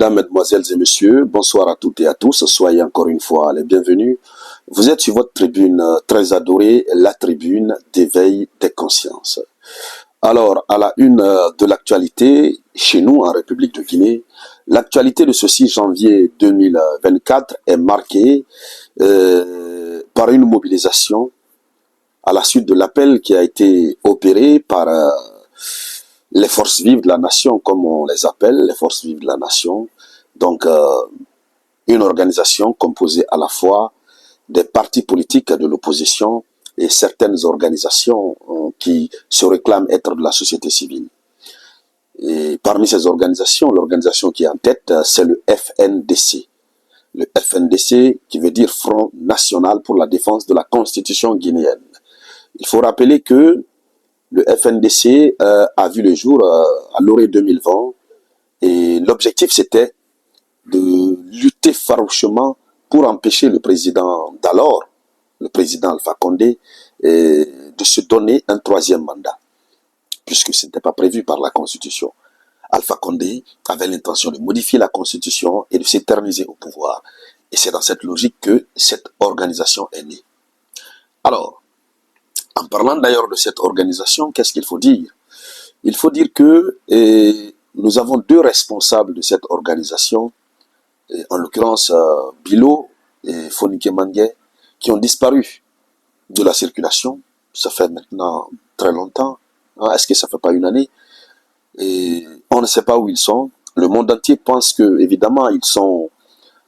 Mesdames, Mesdemoiselles et Messieurs, bonsoir à toutes et à tous. Soyez encore une fois les bienvenus. Vous êtes sur votre tribune très adorée, la tribune d'éveil des consciences. Alors, à la une de l'actualité, chez nous en République de Guinée, l'actualité de ce 6 janvier 2024 est marquée par une mobilisation à la suite de l'appel qui a été opéré par les forces vives de la nation, comme on les appelle, les forces vives de la nation. Donc, une organisation composée à la fois des partis politiques de l'opposition et certaines organisations qui se réclament être de la société civile. Et parmi ces organisations, l'organisation qui est en tête, c'est le FNDC. Le FNDC qui veut dire Front National pour la défense de la Constitution guinéenne. Il faut rappeler que le FNDC a vu le jour à l'orée 2020 et l'objectif c'était de lutter farouchement pour empêcher le président d'alors, le président Alpha Condé, de se donner un troisième mandat, puisque ce n'était pas prévu par la Constitution. Alpha Condé avait l'intention de modifier la Constitution et de s'éterniser au pouvoir. Et c'est dans cette logique que cette organisation est née. Alors, en parlant d'ailleurs de cette organisation, qu'est-ce qu'il faut dire? Il faut dire que nous avons deux responsables de cette organisation, en l'occurrence Bilo et Fonike Mangue, qui ont disparu de la circulation. Ça fait maintenant très longtemps. Est-ce que ça fait pas une année? Et on ne sait pas où ils sont. Le monde entier pense que, évidemment, ils sont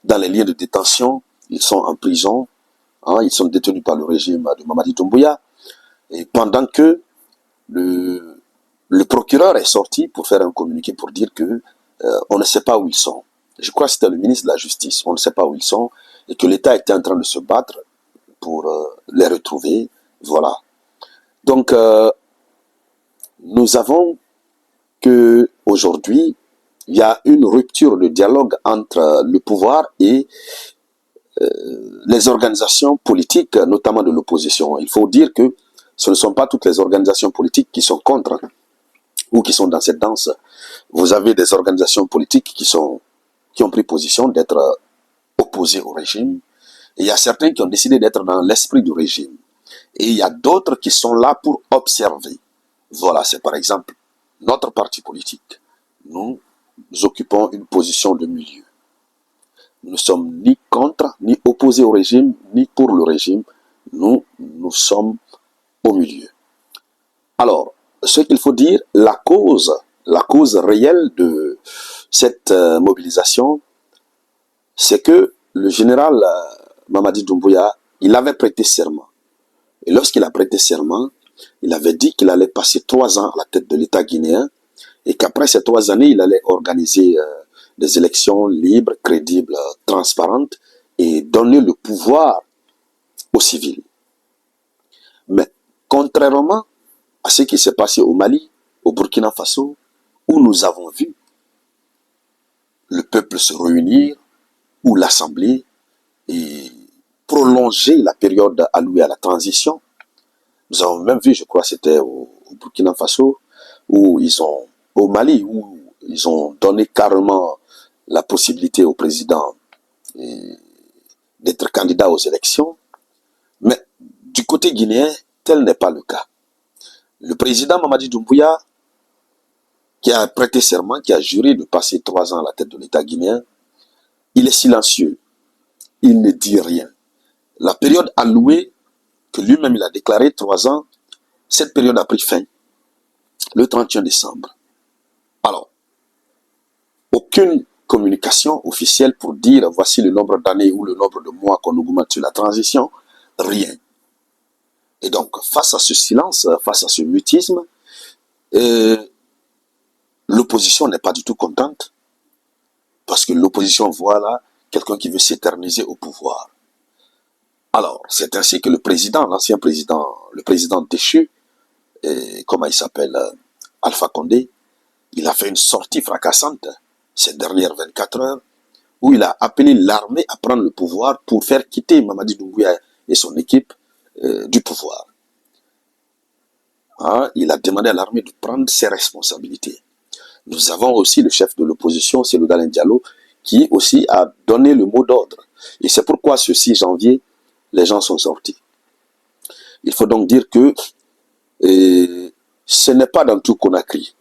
dans les lieux de détention, ils sont en prison, ils sont détenus par le régime de Mamadi Doumbouya. Et pendant que le procureur est sorti pour faire un communiqué pour dire que on ne sait pas où ils sont. Je crois que c'était le ministre de la Justice. On ne sait pas où ils sont et que l'État était en train de se battre pour les retrouver. Voilà. Donc, nous avons que aujourd'hui, il y a une rupture de dialogue entre le pouvoir et les organisations politiques, notamment de l'opposition. Il faut dire que ce ne sont pas toutes les organisations politiques qui sont contre ou qui sont dans cette danse. Vous avez des organisations politiques qui ont pris position d'être opposées au régime. Et il y a certains qui ont décidé d'être dans l'esprit du régime. Et il y a d'autres qui sont là pour observer. Voilà, c'est par exemple notre parti politique. Nous occupons une position de milieu. Nous ne sommes ni contre, ni opposés au régime, ni pour le régime. Nous sommes au milieu. Alors, ce qu'il faut dire, la cause réelle de cette mobilisation, c'est que le général Mamadi Doumbouya, il avait prêté serment. Et lorsqu'il a prêté serment, il avait dit qu'il allait passer 3 ans à la tête de l'État guinéen et qu'après ces 3 années, il allait organiser des élections libres, crédibles, transparentes et donner le pouvoir aux civils. Mais contrairement à ce qui s'est passé au Mali, au Burkina Faso, où nous avons vu le peuple se réunir, ou l'Assemblée, et prolonger la période allouée à la transition. Nous avons même vu, je crois, c'était au Burkina Faso, au Mali, où ils ont donné carrément la possibilité au président d'être candidat aux élections. Mais du côté guinéen, tel n'est pas le cas. Le président Mamadi Doumbouya, qui a prêté serment, qui a juré de passer 3 ans à la tête de l'État guinéen, il est silencieux. Il ne dit rien. La période allouée, que lui-même il a déclaré 3 ans, cette période a pris fin le 31 décembre. Alors, aucune communication officielle pour dire voici le nombre d'années ou le nombre de mois qu'on augmente sur la transition, rien. Et donc, face à ce silence, face à ce mutisme, l'opposition n'est pas du tout contente, parce que l'opposition voit là quelqu'un qui veut s'éterniser au pouvoir. Alors, c'est ainsi que le président, l'ancien président, le président déchu, comment il s'appelle, Alpha Condé, il a fait une sortie fracassante ces dernières 24 heures, où il a appelé l'armée à prendre le pouvoir pour faire quitter Mamadi Doumbouya et son équipe du pouvoir. Il a demandé à l'armée de prendre ses responsabilités. Nous avons aussi le chef de l'opposition, Cellou Dalein Diallo, qui aussi a donné le mot d'ordre. Et c'est pourquoi ce 6 janvier, les gens sont sortis. Il faut donc dire que ce n'est pas dans tout Conakry.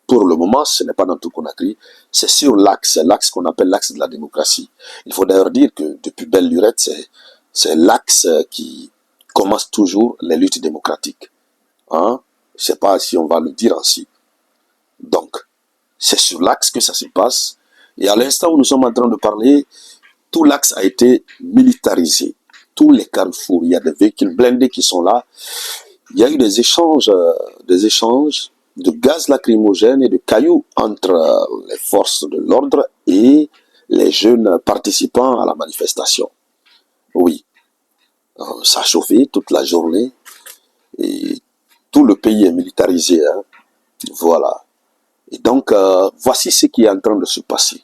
Pour le moment, ce n'est pas dans tout Conakry. C'est sur l'axe qu'on appelle l'axe de la démocratie. Il faut d'ailleurs dire que depuis belle lurette, c'est l'axe qui commence toujours les luttes démocratiques. Hein? Je ne sais pas si on va le dire ainsi. Donc, c'est sur l'axe que ça se passe. Et à l'instant où nous sommes en train de parler, tout l'axe a été militarisé. Tous les carrefours, il y a des véhicules blindés qui sont là. Il y a eu des échanges de gaz lacrymogène et de cailloux entre les forces de l'ordre et les jeunes participants à la manifestation. Oui, ça a chauffé toute la journée et tout le pays est militarisé. Hein. Voilà. Et donc, voici ce qui est en train de se passer.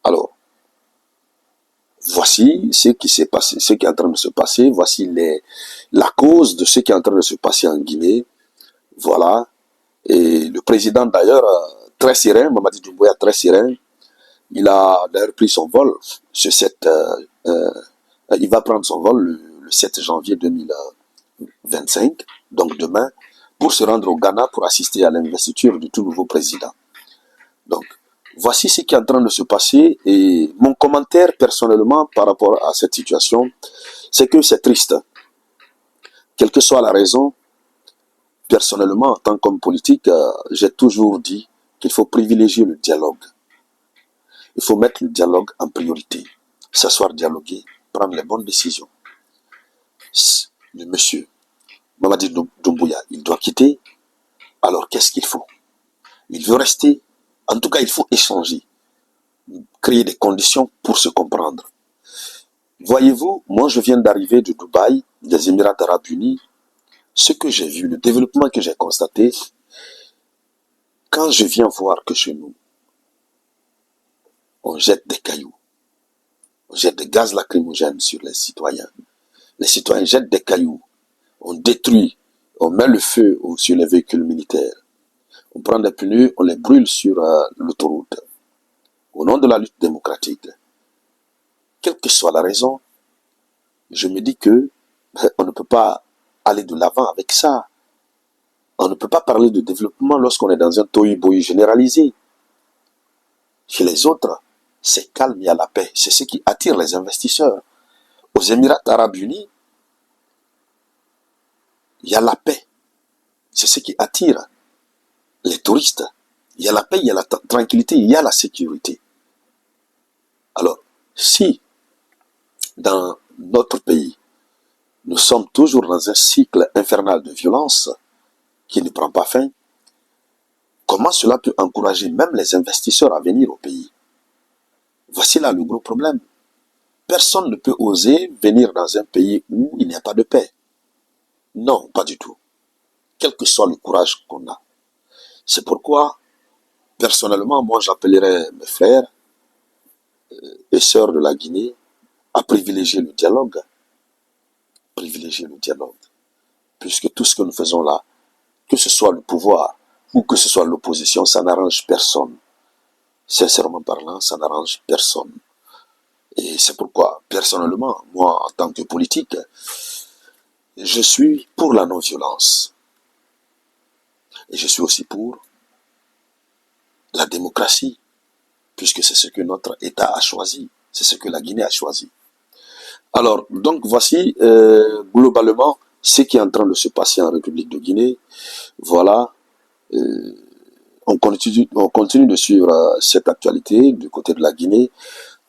Alors, voici ce qui s'est passé, ce qui est en train de se passer. Voici la cause de ce qui est en train de se passer en Guinée. Voilà. Et le président, d'ailleurs, très serein, Mamadi Doumbouya, très serein, il a d'ailleurs pris son vol il va prendre son vol le 7 janvier 2025, donc demain, pour se rendre au Ghana pour assister à l'investiture du tout nouveau président. Donc, voici ce qui est en train de se passer et mon commentaire personnellement par rapport à cette situation, c'est que c'est triste. Quelle que soit la raison, personnellement, en tant qu'homme politique, j'ai toujours dit qu'il faut privilégier le dialogue. Il faut mettre le dialogue en priorité. S'asseoir, dialoguer, prendre les bonnes décisions. Le monsieur, Mamadi Doumbouya, il doit quitter. Alors, qu'est-ce qu'il faut? Il veut rester. En tout cas, il faut échanger. Créer des conditions pour se comprendre. Voyez-vous, moi, je viens d'arriver de Dubaï, des Émirats Arabes Unis. Ce que j'ai vu, le développement que j'ai constaté, quand je viens voir que chez nous, on jette des cailloux, on jette des gaz lacrymogènes sur les citoyens jettent des cailloux, on détruit, on met le feu sur les véhicules militaires, on prend des pneus, on les brûle sur l'autoroute, au nom de la lutte démocratique. Quelle que soit la raison, je me dis que on ne peut pas aller de l'avant avec ça. On ne peut pas parler de développement lorsqu'on est dans un tohu-bohu généralisé. Chez les autres, c'est calme, il y a la paix. C'est ce qui attire les investisseurs. Aux Émirats Arabes Unis, il y a la paix. C'est ce qui attire les touristes. Il y a la paix, il y a la tranquillité, il y a la sécurité. Alors, si dans notre pays, nous sommes toujours dans un cycle infernal de violence qui ne prend pas fin, comment cela peut encourager même les investisseurs à venir au pays? Voici là le gros problème. Personne ne peut oser venir dans un pays où il n'y a pas de paix. Non, pas du tout. Quel que soit le courage qu'on a. C'est pourquoi, personnellement, moi j'appellerais mes frères et sœurs de la Guinée à privilégier le dialogue. Privilégier le dialogue. Puisque tout ce que nous faisons là, que ce soit le pouvoir ou que ce soit l'opposition, ça n'arrange personne. Sincèrement parlant, ça n'arrange personne. Et c'est pourquoi, personnellement, moi, en tant que politique, je suis pour la non-violence. Et je suis aussi pour la démocratie, puisque c'est ce que notre État a choisi. C'est ce que la Guinée a choisi. Alors, donc voici globalement ce qui est en train de se passer en République de Guinée. Voilà. On continue de suivre cette actualité du côté de la Guinée.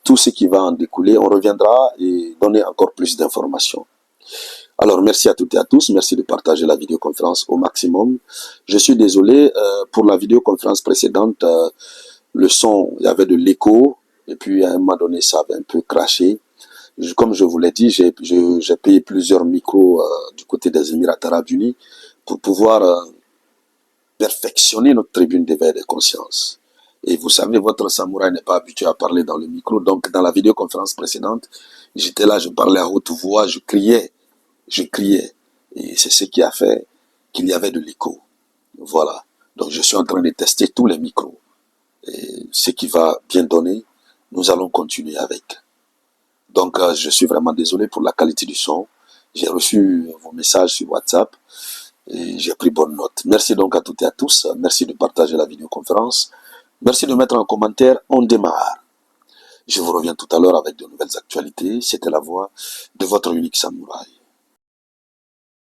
Tout ce qui va en découler, on reviendra et donner encore plus d'informations. Alors, merci à toutes et à tous. Merci de partager la vidéoconférence au maximum. Je suis désolé, pour la vidéoconférence précédente, le son, il y avait de l'écho. Et puis, à un moment donné, ça avait un peu craché. Comme je vous l'ai dit, j'ai payé plusieurs micros du côté des Émirats Arabes Unis pour pouvoir perfectionner notre tribune d'éveil des consciences. Et vous savez, votre samouraï n'est pas habitué à parler dans le micro. Donc, dans la vidéoconférence précédente, j'étais là, je parlais à haute voix, je criais. Et c'est ce qui a fait qu'il y avait de l'écho. Voilà. Donc je suis en train de tester tous les micros. Et ce qui va bien donner, nous allons continuer avec. Donc je suis vraiment désolé pour la qualité du son. J'ai reçu vos messages sur WhatsApp et j'ai pris bonne note. Merci donc à toutes et à tous. Merci de partager la vidéoconférence. Merci de mettre en commentaire. On démarre. Je vous reviens tout à l'heure avec de nouvelles actualités. C'était la voix de votre unique samouraï.